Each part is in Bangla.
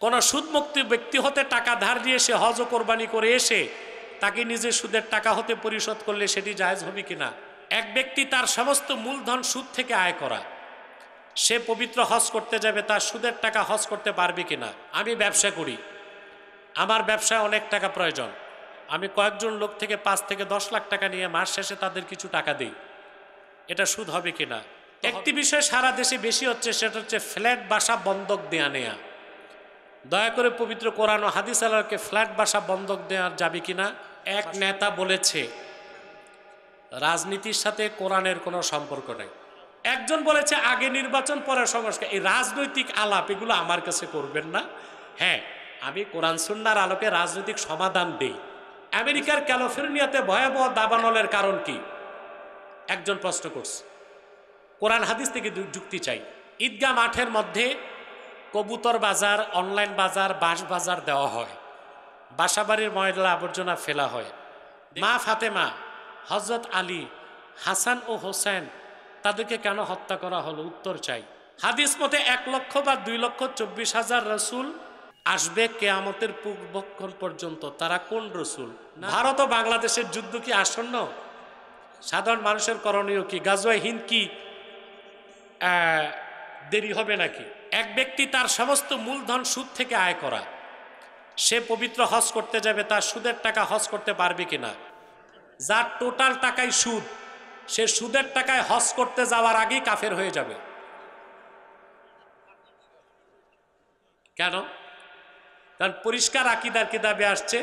কোন সুদমুক্ত ব্যক্তি হতে টাকা ধার দিয়ে সে হজ ও কোরবানি করে এসে তাকে নিজে সুদের টাকা হতে পরিশোধ করলে সেটি জায়েজ হবে কিনা। এক ব্যক্তি তার সমস্ত মূলধন সুদ থেকে আয় করা, সে পবিত্র হজ করতে যাবে, তার সুদের টাকা হজ করতে পারবে কিনা। আমি ব্যবসা করি, আমার ব্যবসায় অনেক টাকা প্রয়োজন, আমি কয়েকজন লোক থেকে 5 থেকে 10 লাখ টাকা নিয়ে মাস শেষে তাদের কিছু টাকা দিই, এটা সুদ হবে কিনা। একটি বিষয় সারা দেশে বেশি হচ্ছে, সেটা হচ্ছে ফ্ল্যাট বাসা বন্ধক দেয়া নেয়া। দয়া করে পবিত্র কোরআন ও হাদিস আল্লাহকে ফ্ল্যাট বাসা বন্ধক দেওয়া যাবে কিনা। এক নেতা বলেছে রাজনীতির সাথে কোরআনের কোনো সম্পর্ক নেই। একজন বলেছে আগে নির্বাচন পরে সংস্কার। এই রাজনৈতিক আলাপ এগুলো আমার কাছে করবেন না। হ্যাঁ, আমি কোরআন সুন্নাহর আলোকে রাজনৈতিক সমাধান দেই। আমেরিকার ক্যালিফোর্নিয়াতে ভয়াবহ দাবানলের কারণ কি একজন প্রশ্ন করছে, কোরআন হাদিস থেকে যুক্তি চাই। ঈদগাহ মাঠের মধ্যে কবুতর বাজার, অনলাইন বাজার, বাঁশ বাজার দেওয়া হয়, বাসাবাড়ির ময়লা আবর্জনা ফেলা হয়। মা ফাতেমা, হজরত আলী, হাসান ও হোসেন তাদেরকে কেন হত্যা করা হলো? উত্তর চাই। হাদিস মতে 1 লক্ষ বা 2,24,000 রসুল আসবে কেয়ামতের পূর্বক্ষণ পর্যন্ত। তারা কোন রসুল? ভারত ও বাংলাদেশের যুদ্ধ কি আসন্ন? সাধারণ মানুষের করণীয় কি? গাজওয়ে হিন্দ কি দেরি হবে নাকি? এক ব্যক্তি তার সমস্ত মূলধন সুদ থেকে আয় করা, সে পবিত্র হজ করতে যাবে, তার সুদের টাকা হজ করতে পারবে কিনা। যার টোটাল টাকাই সুদ, সে সুদের টাকায় হজ করতে যাওয়ার আগেই কাফের হয়ে যাবে। কেন? কারণ পরিষ্কার আকীদার কিতাবে আসছে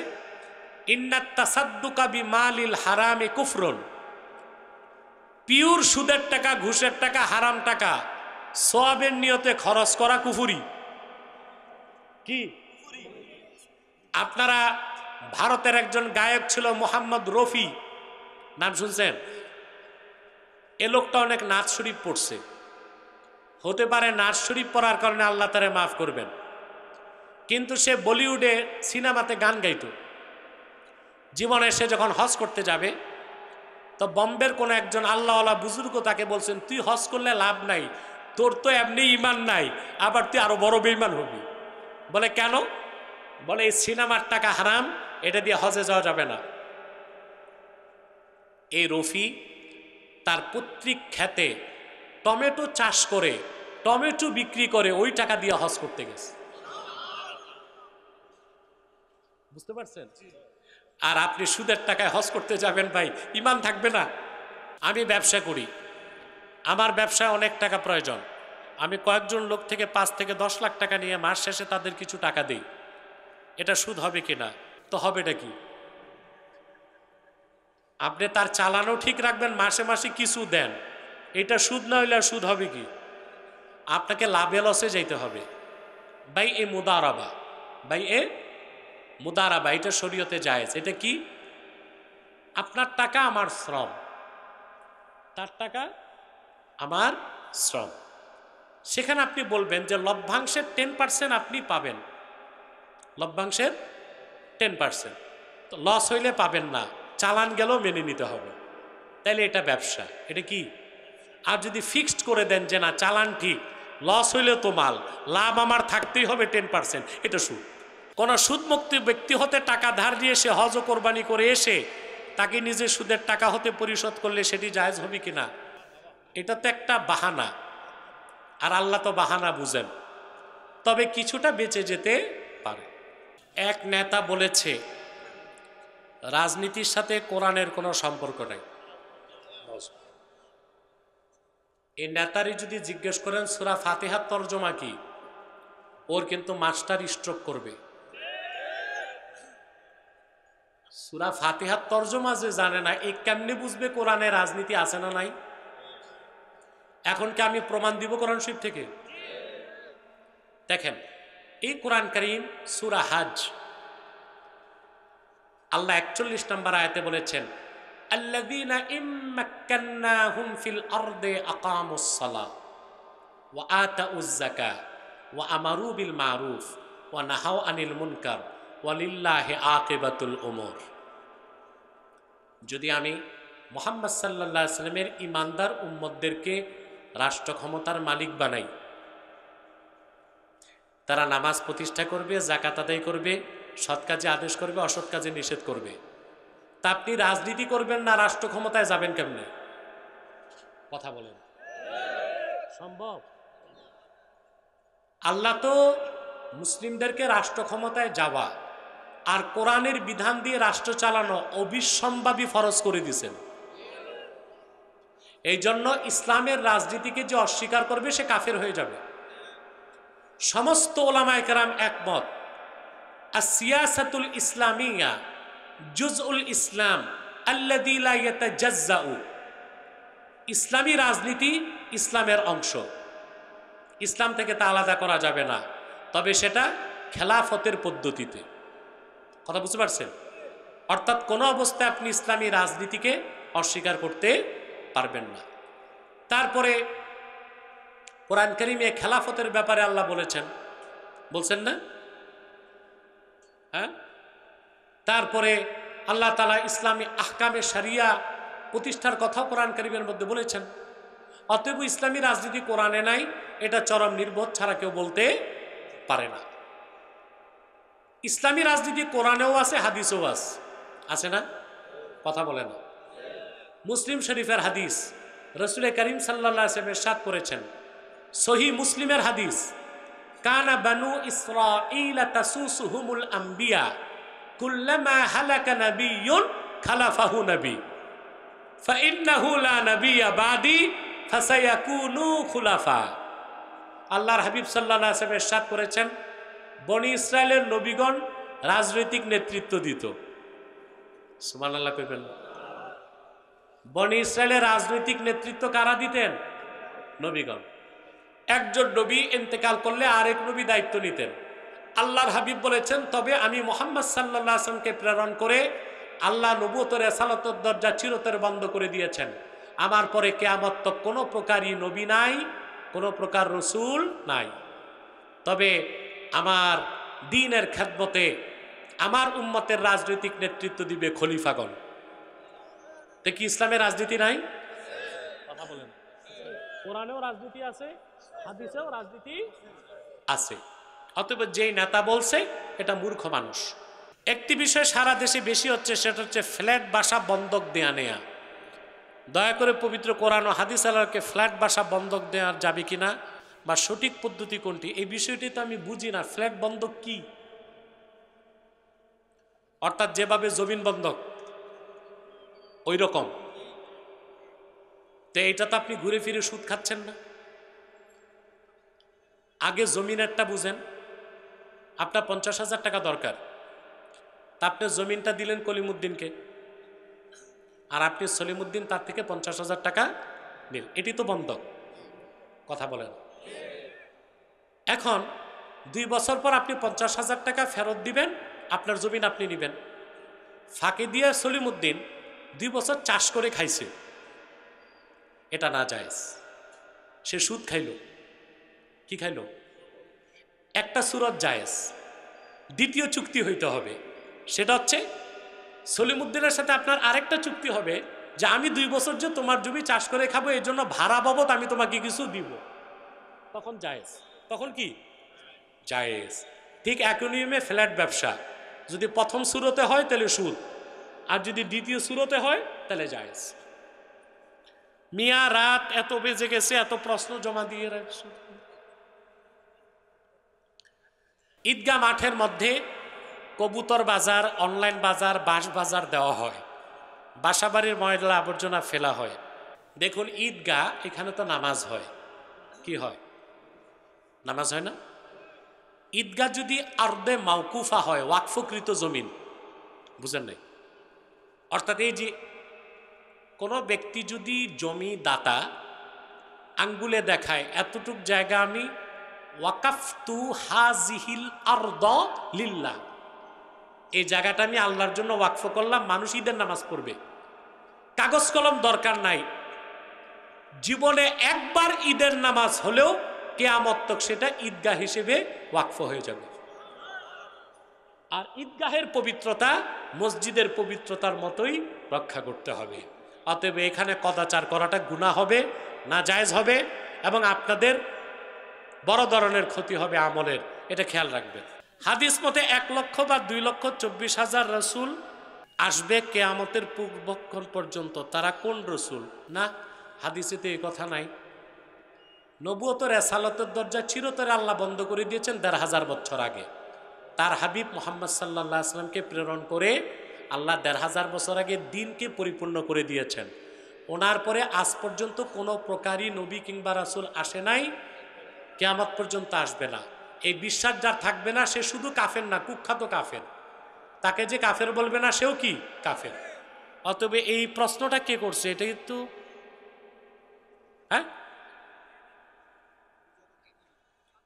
ইন্নাত তাসাদ্দুকা বিমালিল হারামে কুফরুন, পিওর সুদের টাকা, ঘুষের টাকা, হারাম টাকা সওয়াবের নিয়তে খরচ করা কুফরি। কি? আপনারা ভারতের একজন গায়ক ছিল মোহাম্মদ রফি, নাম শুনছেন? এ লোকটা অনেক নাচ শরীফ পড়ছে, হতে পারে নাচ শরীফ পড়ার কারণে আল্লাহ তারে মাফ করবেন, কিন্তু সে বলিউডে সিনেমাতে গান গাইত। জীবনে সে যখন হজ করতে যাবে, তো বম্বের কোনো একজন আল্লাহওয়ালা বুজুর্গ তাকে বলছেন, তুই হজ করলে লাভ নাই, তোর তো এমনি ইমান নাই, আবার তুই আরো বড় বেঈমান হবি। বলে কেন? বলে এই সিনেমার টাকা হারাম, এটা দিয়ে হজে যাওয়া যাবে না। এই রফি তার পৈতৃক ক্ষেতে টমেটো চাষ করে, টমেটো বিক্রি করে ওই টাকা দিয়ে হজ করতে গেছে। বুঝতে পারছেন? আর আপনি সুদের টাকায় হজ করতে যাবেন, ভাই ইমান থাকবে না। আমি ব্যবসা করি, আমার ব্যবসায় অনেক টাকা প্রয়োজন, আমি কয়েকজন লোক থেকে 5 থেকে 10 লাখ টাকা নিয়ে মাস শেষে তাদের কিছু টাকা দিই, এটা সুদ হবে কিনা। তো হবেটা কি? আপনি তার চালানো ঠিক রাখবেন, মাসে মাসে কিছু দেন, এটা সুদ না হইলে সুদ হবে কি? আপনাকে লাভে লসে যাইতে হবে। ভাই এ মুদারাবা, ভাই এ মুদারাবা, এটা শরীয়তে জায়েজ। এটা কি? আপনার টাকা আমার শ্রম, তার টাকা আমার শ্রম। সেখানে আপনি বলবেন যে লভ্যাংশের 10% আপনি পাবেন, লভ্যাংশের 10%। তো লস হইলে পাবেন না, চালান গেলেও মেনে নিতে হবে, তাইলে এটা ব্যবসা। এটা কি? আর যদি ফিক্সড করে দেন যে না চালান ঠিক, লস হইলেও তো মাল, লাভ আমার থাকতেই হবে 10%, এটা সুদ। কোন সুদমুক্ত ব্যক্তি হতে টাকা ধার দিয়ে সে হজ ও কোরবানি করে এসে তাকে নিজে সুদের টাকা হতে পরিশোধ করলে সেটি জায়েজ হবে কিনা। এটা তো একটা বাহানা, আর আল্লাহ তো বাহানা বুঝেন, তবে কিছুটা বেঁচে যেতে পারে। এক নেতা বলেছে রাজনীতির সাথে কোরআনের কোনো সম্পর্ক নেই। এই নেতারই যদি জিজ্ঞেস করেন সূরা ফাতিহার তরজমা কি, ওর কিন্তু মাস্টার স্ট্রোক করবে। সূরা ফাতিহার তরজমা যে জানে না, এ কেমনে বুঝবে কোরআনে রাজনীতি আছে না নাই? এখন কি আমি প্রমাণ দিব কোরআন শরীফ থেকে? দেখেন, এই কোরআন কারীম সূরা হজ, আল্লাহ 41 নম্বর আয়াতে বলেছেন আল্লাযীনা ইম্মাক্কান্নাহুম ফিল আরদি আকামুস সালাহ ওয়া আতাউয যাকাহ ওয়া আমারু বিল মারুফ ওয়া নাহাউ আনিল মুনকার ওয়ালিল্লাহি আকিবাতুল উমুর। যদি আমি মুহাম্মদ সাল্লাল্লাহু আলাইহি ওয়াসাল্লামের ঈমানদার উম্মতদেরকে রাষ্ট্র ক্ষমতার মালিক বানাই, তারা নামাজ প্রতিষ্ঠা করবে, যাকাত আদায় করবে, সৎ কাজে আদেশ করবে, অসৎ কাজে নিষেধ করবে। তা আপনি রাজনীতি করবেন না, রাষ্ট্র ক্ষমতায় যাবেন কেমনে? কথা বলেন, সম্ভব? আল্লাহ তো মুসলিমদেরকে রাষ্ট্র ক্ষমতায় যাওয়া আর কোরআনের বিধান দিয়ে রাষ্ট্র চালানো অবিসম্ভাবী ফরজ করে দিয়েছেন। এই জন্য ইসলামের রাজনীতিকে যে অস্বীকার করবে সে কাফের হয়ে যাবে। সমস্ত ওলামায়ে কেরাম একমত, আসিয়াসাতুল ইসলামিয়া জুজউল ইসলাম আল্লাযী লা ইয়াতাজাজ্জাউ, ইসলামী রাজনীতি ইসলামের অংশ, ইসলাম থেকে তা আলাদা করা যাবে না, তবে সেটা খেলাফতের পদ্ধতিতে। কথা বুঝতে পারছেন? অর্থাৎ কোনো অবস্থায় আপনি ইসলামী রাজনীতিকে অস্বীকার করতে পারবেন না। তারপরে কোরআন কারীমে খেলাফতের ব্যাপারে আল্লাহ বলছেন না? হ্যাঁ। তারপরে আল্লাহ তাআলা ইসলামী আহকামে শরিয়া প্রতিষ্ঠার কথাও কোরআন কারীমের মধ্যে বলেছেন। অতএব ইসলামী রাজনীতি কোরআনে নাই, এটা চরম নির্বোধ ছাড়া কেউ বলতে পারে না। ইসলামী রাজনীতি কোরআনেও আছে, হাদিসেও আছে না? কথা বলে না। মুসলিম শরীফের হাদিস, রাসূল করিম সাল্লাল্লাহু আলাইহি ওয়াসাল্লাম ইরশাদ করেছেন, সহিহ মুসলিমের হাদিস, কানা বানু ইসরাঈল তাসুসুহুমুল আম্বিয়া কুল্লামা হালাকা নাবিয়্যুন খালাফাহু নবী ফাইন্নাহু লা নাবিয়্যা বাদি ফাসায়াকুনু খুলাফা। আল্লাহর হাবিব সাল্লাল্লাহু আলাইহি ওয়াসাল্লাম ইরশাদ করেছেন, বনি ইসরায়েলের নবীগণ রাজনৈতিক নেতৃত্ব দিত। সুবহানাল্লাহ কইবেন। বনি ইসরায়েলের রাজনৈতিক নেতৃত্ব কারা দিতেন? নবীগণ। একজন নবী ইন্তেকাল করলে আরেক নবী দায়িত্ব নিতেন। আল্লাহর হাবিব বলেছেন, তবে আমি মুহাম্মদ সাল্লাল্লাহু আলাইহি ওয়াসাল্লামকে প্রেরণ করে আল্লাহ নবুয়ত রিসালাতের দরজা চিরতরে বন্ধ করে দিয়েছেন। আমার পরে কিয়ামত তক কোনো প্রকারই নবী নাই, কোনো প্রকার রসুল নাই। তবে আমার দ্বীনের খেদমতে আমার উম্মতের রাজনৈতিক নেতৃত্ব দিবে খলিফাগণ। তে কি ইসলামের রাজনীতি নাই? কথা বলেন। কোরআনেও রাজনীতি আছে, হাদিসেও রাজনীতি আছে। অতএব যেই নেতা বলছে এটা মূর্খ মানুষ। একটি বিষয় সারা দেশে বেশি হচ্ছে, সেটা হচ্ছে ফ্ল্যাট বাসা বন্ধক দেয়া নেয়া। দয়া করে পবিত্র কোরআন ও হাদিস আল্লাহকে ফ্ল্যাট বাসা বন্ধক দেওয়া যাবে কিনা বা সঠিক পদ্ধতি কোনটি, এই বিষয়টি তো আমি বুঝি না। ফ্ল্যাট বন্ধক কি? অর্থাৎ যেভাবে জমিন বন্ধক ওই রকম। তো এইটা তো আপনি ঘুরে ফিরে সুদ খাচ্ছেন না। আগে জমিনেরটা বুঝেন। আপনার 50,000 টাকা দরকার, তা আপনি জমিনটা দিলেন কলিমুদ্দিনকে, আর আপনি সলিমুদ্দিন তার থেকে 50,000 টাকা নিল, এটি তো বন্ধক। কথা বলেন। এখন 2 বছর পর আপনি 50,000 টাকা ফেরত দিবেন, আপনার জমিন আপনি নেবেন। ফাঁকি দিয়ে সলিমুদ্দিন 2 বছর চাষ করে খাইছে, এটা না জায়েজ। সে সুদ খাইল। কি খাইল? একটা সুরত জায়েজ, দ্বিতীয় চুক্তি হইতে হবে। সেটা হচ্ছে সলিমুদ্দিনের সাথে আপনার আরেকটা চুক্তি হবে যে আমি 2 বছর যে তোমার জমি চাষ করে খাবো, এর জন্য ভাড়া বাবদ আমি তোমাকে কিছু দিব। তখন জায়েজ। তখন কি জায়েজ। ঠিক একই নিয়মে ফ্ল্যাট ব্যবসা, যদি প্রথম সুরতে হয় তাহলে সুদ, আর যদি দ্বিতীয় সুরতে হয় তাহলে জায়েজ। মিয়া রাত এত বেজে গেছে, এত প্রশ্ন জমা দিয়ে রাখছে। ঈদগাহ মাঠের মধ্যে কবুতর বাজার, অনলাইন বাজার, বাঁশ বাজার দেওয়া হয়, বাসাবাড়ির ময়লা আবর্জনা ফেলা হয়। দেখুন ঈদগাহ, এখানে তো নামাজ হয়। কি হয়? নামাজ হয় না? ঈদগাহ যদি আরদে মাওকুফা হয়, ওয়াকফকৃত জমিন, বুঝেন নাই? অর্থাৎ এই যে কোনো ব্যক্তি যদি জমি দাতা আঙ্গুলে দেখায় এতটুক জায়গা আমি ওয়াকাফতু হাজিহিল আরদ লিল্লাহ, এই জায়গাটা আমি আল্লাহর জন্য ওয়াকফ করলাম, মানুষ ঈদের নামাজ পড়বে, কাগজ কলম দরকার নাই, জীবনে একবার ঈদের নামাজ হলেও কিয়ামত তক সেটা ঈদগাহ হিসেবে ওয়াকফ হয়ে যাবে। আর ঈদগাহের পবিত্রতা মসজিদের পবিত্রতার মতোই রক্ষা করতে হবে। অতএব এখানে কদাচার করাটা গুনাহ হবে, নাজায়েজ হবে, এবং আপনাদের বড় ধরনের ক্ষতি হবে আমলের। এটা খেয়াল রাখবেন। হাদিস মতে 1,00,000 বা 2,24,000 রসুল আসবে কেয়ামতের পূর্বক্ষণ পর্যন্ত। তারা কোন রসুল? না, হাদিসেতে এই কথা নাই। নবুয়ত রেসালতের দরজা চিরতরে আল্লাহ বন্ধ করে দিয়েছেন 1,500 বছর আগে। তার হাবিব মুহাম্মদ সাল্লাল্লাহু আলাইহি ওয়াসাল্লামকে প্রেরণ করে আল্লাহ 1,500 বছর আগে দিনকে পরিপূর্ণ করে দিয়েছেন। ওনার পরে আজ পর্যন্ত কোনো প্রকারই নবী কিংবা রাসূল আসে নাই, কিয়ামত পর্যন্ত আসবে না। এই বিশ্বাস যার থাকবে না সে শুধু কাফের না, কুখ্যাত কাফের। তাকে যে কাফের বলবে না সেও কি কাফের। অতএব এই প্রশ্নটা কে করছে? এটা কিন্তু হ্যাঁ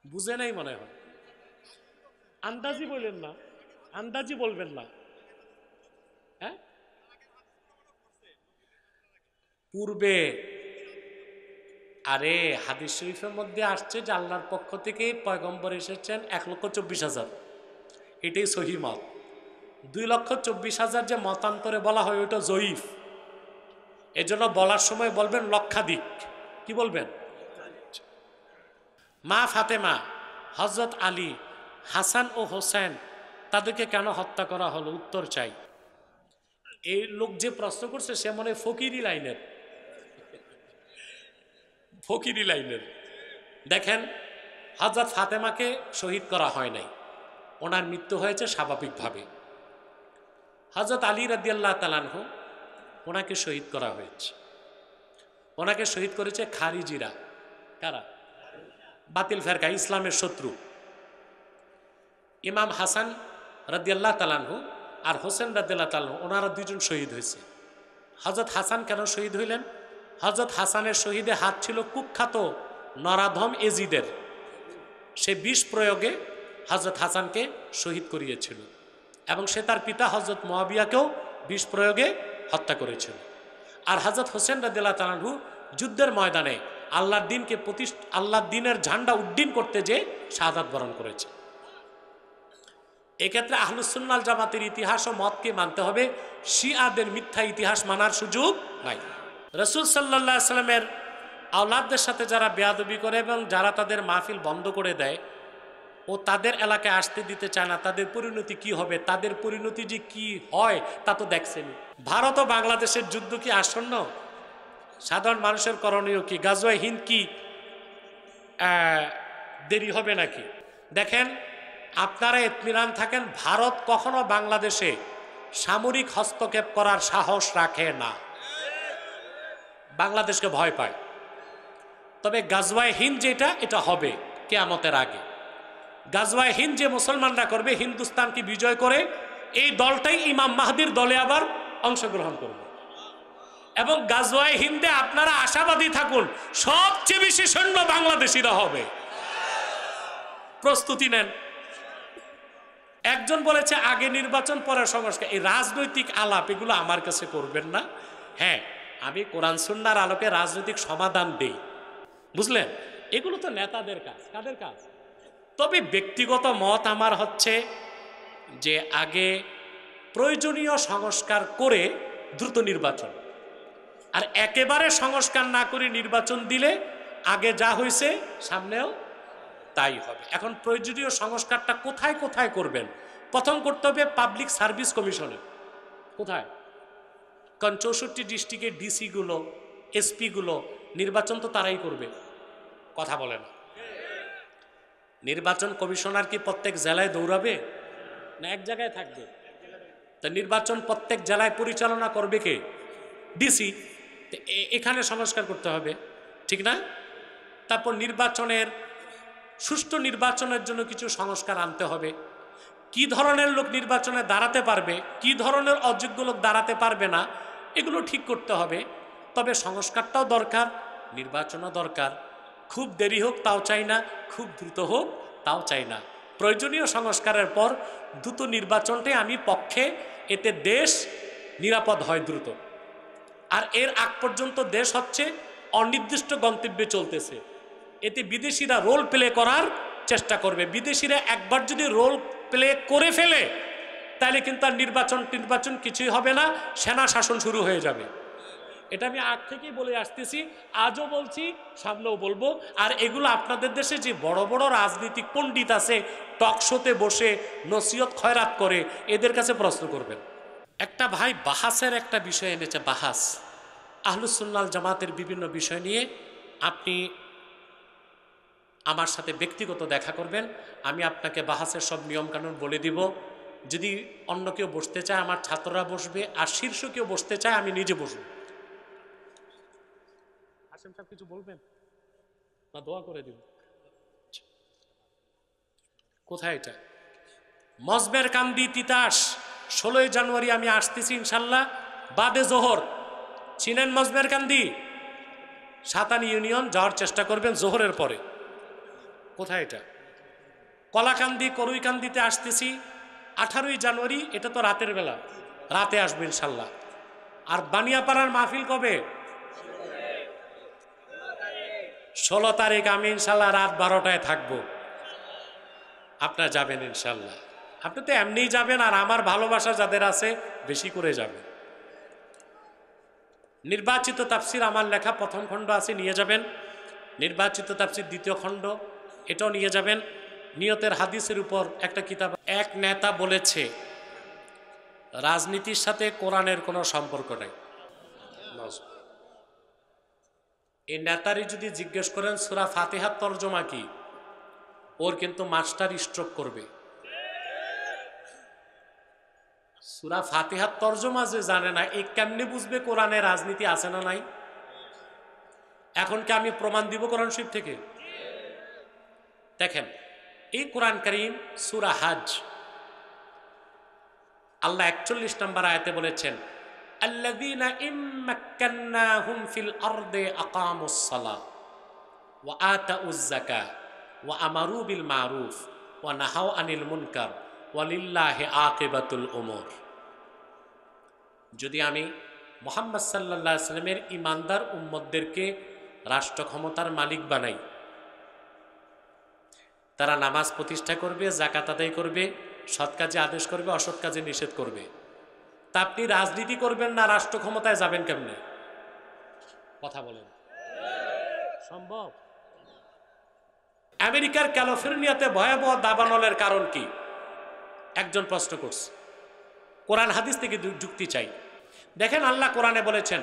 বুঝে নাই মনে হয়। আন্দাজি বললেন না, আন্দাজি বলবেন না। হ্যাঁ, পূর্বে আরে হাদিস শরীফের মধ্যে আসছে যে আল্লাহর পক্ষ থেকে পয়গম্বর এসেছেন 1,24,000, এটাই সহিহ মত। 2,24,000 যে মতান্তরে বলা হয় ওইটা জয়ীফ। এজন্য বলার সময় বলবেন লক্ষাধিক। কি বলবেন? মা ফাতেমা, হযরত আলী, হাসান ও হোসেন তাদেরকে কেন হত্যা করা হলো? উত্তর চাই। এই লোক যে প্রশ্ন করছে সে মনে ফকিরি লাইনের, ফকিরি লাইনের। দেখেন, হযরত ফাতেমাকে শহীদ করা হয় নাই, ওনার মৃত্যু হয়েছে স্বাভাবিকভাবে। হযরত আলী রাদিয়াল্লাহু তাআলা আনহু, ওনাকে শহীদ করা হয়েছে। ওনাকে শহীদ করেছে খারিজিরা। কারা? বাতিল ফেরকা, ইসলামের শত্রু। ইমাম হাসান রাদিয়াল্লাহু তাআলা আনহু আর হোসেন রাদিয়াল্লাহু তাআলা আনহু, ওনারা দুজন শহীদ হয়েছে। হযরত হাসান কেন শহীদ হইলেন? হযরত হাসানের শহীদে হাত ছিল কুখ্যাত নরাধম এজিদের। সে বিষ প্রয়োগে হযরত হাসানকে শহীদ করিয়েছিল এবং সে তার পিতা হযরত মুয়াবিয়াকেও বিষ প্রয়োগে হত্যা করেছিল। আর হযরত হোসেন রাদিয়াল্লাহু তাআলা আনহু যুদ্ধের ময়দানে আল্লাহর দিনকে আল্লাহর দিনের ঝান্ডা উড্ডীন করতে যে শাহাদাত বরণ করেছে। এক্ষেত্রে আহলুস সুন্নাহ ওয়াল জামাতের ইতিহাস ও মতকে মানতে হবে, শিয়াদের মিথ্যা ইতিহাস মানার সুযোগ নাই। রাসূল সাল্লাল্লাহু আলাইহি সাল্লামের আওলাদদের সাথে যারা বেয়াদবি করে এবং যারা তাদের মাহফিল বন্ধ করে দেয় ও তাদের এলাকায় আসতে দিতে চায় না, তাদের পরিণতি কি হবে? তাদের পরিণতি যে কি হয় তা তো দেখছেন। ভারত ও বাংলাদেশের যুদ্ধ কি আসন্ন? সাধারণ মানুষের করণীয় কি? গাজওয়ায়ে হিন্দ কি দেরি হবে নাকি? দেখেন, আপনারা ইতমিনান থাকেন, ভারত কখনো বাংলাদেশে সামরিক হস্তক্ষেপ করার সাহস রাখে না, বাংলাদেশকে ভয় পায়। তবে গাজওয়ায়ে হিন্দ যেটা, এটা হবে কিয়ামতের আগে। গাজওয়ায়ে হিন্দ যে মুসলমানরা করবে, হিন্দুস্তানকে বিজয় করে, এই দলটাই ইমাম মাহদির দলে আবার অংশগ্রহণ করবে। এবং গাজওয়ায়ে হিন্দে আপনারা আশাবাদী থাকুন, সবচেয়ে বেশি সৈন্য বাংলাদেশিরা হবে। প্রস্তুতি নেন। একজন বলেছে আগে নির্বাচন পরে সংস্কার। এই রাজনৈতিক আলাপ এগুলো আমার কাছে করবেন না। হ্যাঁ, আমি কোরআন সুন্নাহর আলোকে রাজনৈতিক সমাধান দেই, বুঝলেন? এগুলো তো নেতাদের কাজ। কাদের কাজ? তবে ব্যক্তিগত মত আমার হচ্ছে যে আগে প্রয়োজনীয় সংস্কার করে দ্রুত নির্বাচন, আর একেবারে সংস্কার না করে নির্বাচন দিলে আগে যা হয়েছে সামনেও তাই হবে। এখন প্রয়োজনীয় সংস্কারটা কোথায় কোথায় করবেন? প্রথম করতে হবে পাবলিক সার্ভিস কমিশনে। কোথায়? কারণ 64 ডিস্ট্রিক্টের ডিসিগুলো, এসপিগুলো নির্বাচন তো তারাই করবে। কথা বলে না। নির্বাচন কমিশনার কি প্রত্যেক জেলায় দৌড়াবে? না এক জায়গায় থাকবে? তা নির্বাচন প্রত্যেক জেলায় পরিচালনা করবে কে? ডিসি। এখানে সংস্কার করতে হবে, ঠিক না? তারপর নির্বাচনের সুষ্ঠু নির্বাচনের জন্য কিছু সংস্কার আনতে হবে। কি ধরনের লোক নির্বাচনে দাঁড়াতে পারবে, কি ধরনের অযোগ্য লোক দাঁড়াতে পারবে না, এগুলো ঠিক করতে হবে। তবে সংস্কারটাও দরকার, নির্বাচনও দরকার। খুব দেরি হোক তাও চাই না, খুব দ্রুত হোক তাও চাই না। প্রয়োজনীয় সংস্কারের পর দ্রুত নির্বাচনটাই আমি পক্ষে, এতে দেশ নিরাপদ হয় দ্রুত। আর এর আগ পর্যন্ত দেশ হচ্ছে অনির্দিষ্ট গন্তব্যে চলতেছে, এতে বিদেশিরা রোল প্লে করার চেষ্টা করবে। বিদেশিরা একবার যদি রোল প্লে করে ফেলে তাহলে কিন্তু আর নির্বাচন কিছুই হবে না, সেনা শাসন শুরু হয়ে যাবে। এটা আমি আগ থেকেই বলে আসতেছি, আজও বলছি, সামনেও বলবো। আর এগুলো আপনাদের দেশে যে বড় বড় রাজনীতিক পণ্ডিত আছে, টক শোতে বসে নসিহত খয়রাত করে, এদের কাছে প্রশ্ন করবেন। একটা ভাই বাহাসের একটা বিষয় এনেছে, বাহাস আহলুস সুন্নাহ জামাতের বিভিন্ন বিষয় নিয়ে। আপনি আমার সাথে ব্যক্তিগত দেখা করবেন, আমি আপনাকে বাহাসের সব নিয়মকানুন বলে দিব। যদি অন্য কেউ বসতে চায় আমার ছাত্ররা বসবে, আর শীর্ষ কেউ বসতে চায় আমি নিজে বসবো। হাসেম সাহেব কিছু বলবেন না? দোয়া করে দিব। কোথায় এটা? মজমের কান্দি তিতাস, 16ই জানুয়ারি আমি আসতেছি ইনশাল্লাহ, বাদে জোহর। চিনেন মজমের কান্দি? সাতানি ইউনিয়ন, যাওয়ার চেষ্টা করবেন জোহরের পরে। কোথায় এটা? কলাকান্দি করুইকান্দিতে আসতেছি 18ই জানুয়ারি, এটা তো রাতের বেলা, রাতে আসবো ইনশাল্লাহ। আর বানিয়াপাড়ার মাহফিল কবে? 16 তারিখ আমি ইনশাল্লাহ রাত 12টায় থাকবো, আপনারা যাবেন ইনশাল্লাহ। আপনি তো এমনিই যাবেন, আর আমার ভালোবাসা যাদের আছে বেশি করে যাবেন। নির্বাচিত তাফসির আমার লেখা প্রথম খণ্ড আছে, নিয়ে যাবেন। নির্বাচিত তাফসির দ্বিতীয় খণ্ড, এটাও নিয়ে যাবেন। নিয়তের হাদিসের উপর একটা কিতাব। এক নেতা বলেছে রাজনীতির সাথে কোরআনের কোনো সম্পর্ক নাই। এই নেতারই যদি জিজ্ঞেস করেন সূরা ফাতিহার তর্জমা কি, ওর কিন্তু মাস্টার স্ট্রোক করবে। সূরা ফাতিহার তর্জমা যে জানে না, এ কেমনে বুঝবে কোরআনে রাজনীতি আছে না নাই? এখন কি আমি প্রমাণ দিব কোরআন শরীফ থেকে? দেখেন, এই কোরআন কারীম সূরা হজ, আল্লাহ 41 নম্বর আয়াতে বলেছেন, আল্লাযীনা ইম্মাক্কান্নাহুম ফিল আরদি আকামুস সালাহ ওয়া আতাউয যাকাহ ওয়া আমারু বিল মারুফ ওয়া নাহাউ আনিল মুনকার ওয়া লিল্লাহি আকিবাতুল উমুর। যদি আমি মুহাম্মদ সাল্লাল্লাহু আলাইহি ওয়াসাল্লামের ঈমানদার উম্মতদেরকে রাষ্ট্র ক্ষমতার মালিক বানাই, তারা নামাজ প্রতিষ্ঠা করবে, যাকাত আদায় করবে, সৎ কাজে আদেশ করবে, অসৎ কাজে নিষেধ করবে, তা আপনি রাজনীতি করবেন না, রাষ্ট্র ক্ষমতায় যাবেন কেমনে? কথা বলেন, সম্ভব? আমেরিকার ক্যালিফোর্নিয়াতে ভয়াবহ দাবানলের কারণ কি? একজন প্রশ্ন করছে, কোরআন হাদিস থেকে যুক্তি চাই। দেখেন, আল্লাহ কোরআনে বলেছেন,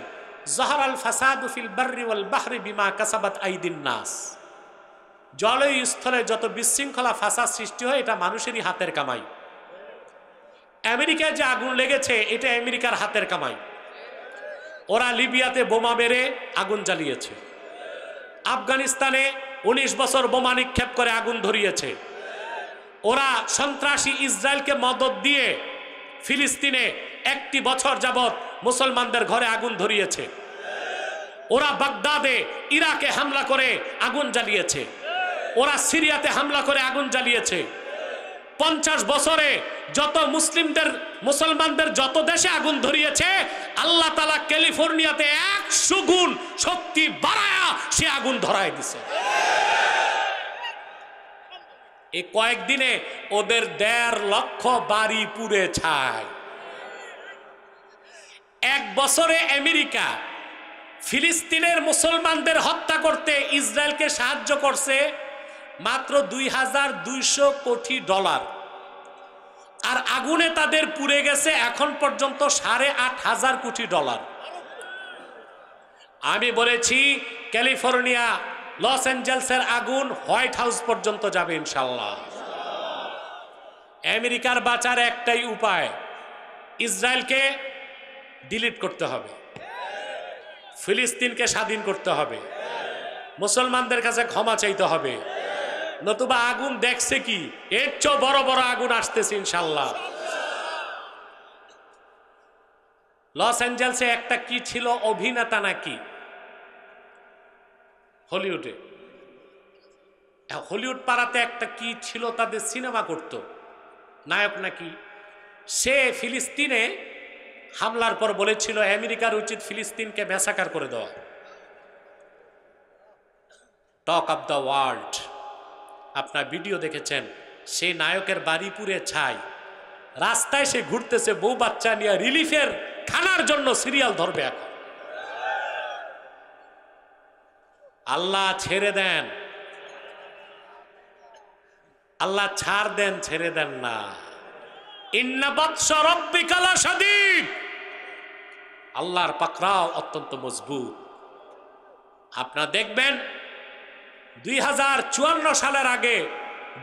যাহারাল ফাসাদু ফিল বাররি ওয়াল বাহরি বিমা কাসাবাত আইদিন নাস। জলে স্থলে যত বিশৃঙ্খলা ফাসাদ সৃষ্টি হয়, এটা মানুষেরই হাতের কামাই। আমেরিকায় যে আগুন লেগেছে, এটা আমেরিকার হাতের কামাই। ওরা লিবিয়াতে বোমা মেরে আগুন জ্বালিয়েছে, আফগানিস্তানে 19 বছর বোমা নিক্ষেপ করে আগুন ধরিয়েছে, ওরা সন্ত্রাসী ইসরায়েলকে মদদ দিয়ে ফিলিস্তিনে 1টি বছর যাবৎ মুসলমানদের ঘরে আগুন ধরিয়েছে, ওরা বাগদাদে ইরাকে হামলা করে আগুন জ্বালিয়েছে, ওরা সিরিয়াতে হামলা করে আগুন জ্বালিয়েছে। 50 বছরে যত মুসলমানদের যত দেশে আগুন ধরিয়েছে, আল্লাহ তাআলা ক্যালিফোর্নিয়াতে 100 গুণ শক্তি বাড়ায়া সে আগুন ধরায় দিছে। এই কয়েকদিনে ওদের 1.5 লক্ষ বাড়ি পুড়ে ছাই। 1 বছরে আমেরিকা ফিলিস্তিনের মুসলমানদের হত্যা করতে ইসরায়েলকে সাহায্য করছে মাত্র $2,200 কোটি, আর আগুনে তাদের পুড়ে গেছে এখন পর্যন্ত $8,500 কোটি। আমি বলেছি ক্যালিফোর্নিয়া, লস অ্যাঞ্জেলসের আগুন হোয়াইট হাউস পর্যন্ত যাবে ইনশাল্লাহ। আমেরিকার বাঁচার একটাই উপায়, ইসরায়েলকে ডিলিট করতে হবে, ফিলিস্তিনকে স্বাধীন করতে হবে, মুসলমানদের কাছে ক্ষমা চাইতে হবে, নতুবা আগুন দেখছে কি, এর চেয়ে বড় বড় আগুন আসতেছে ইনশাল্লাহ। লস অ্যাঞ্জেলসে একটা কি ছিল, অভিনেতা নাকি হলিউডে, হলিউড পাড়াতে একটা কি ছিল, তাদের সিনেমা করত, নায়ক নাকি, সে ফিলিস্তিনে হামলার পর বলেছিল আমেরিকার উচিত ফিলিস্তিনকে ম্যাসাকার করে দেওয়া। টক অফ দ্য ওয়ার্ল্ড, আপনার ভিডিও দেখেছেন, সেই নায়কের বাড়ি পুড়ে ছাই, রাস্তায় সে ঘুরতেছে বউ বাচ্চা নিয়ে, রিলিফের খানার জন্য সিরিয়াল ধরবে এখন। আল্লাহ ছেড়ে দেন, আল্লাহ ছাড় দেন, ছেড়ে দেন না। ইন্না বাতশা রাব্বিকা লাশাদীদ, আল্লাহর পাকড়াও অত্যন্ত মজবুত। আপনারা দেখবেন 2054 সালের আগে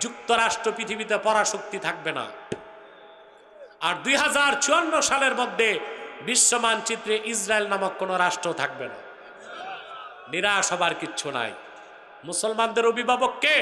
যুক্তরাষ্ট্র পৃথিবীতে পরাশক্তি থাকবে না, আর 2054 সালের মধ্যে বিশ্ব মানচিত্রে ইসরায়েল নামক কোন রাষ্ট্র থাকবে না। নিরাশ হবার কিচ্ছু নাই। মুসলমানদের অভিভাবক কে?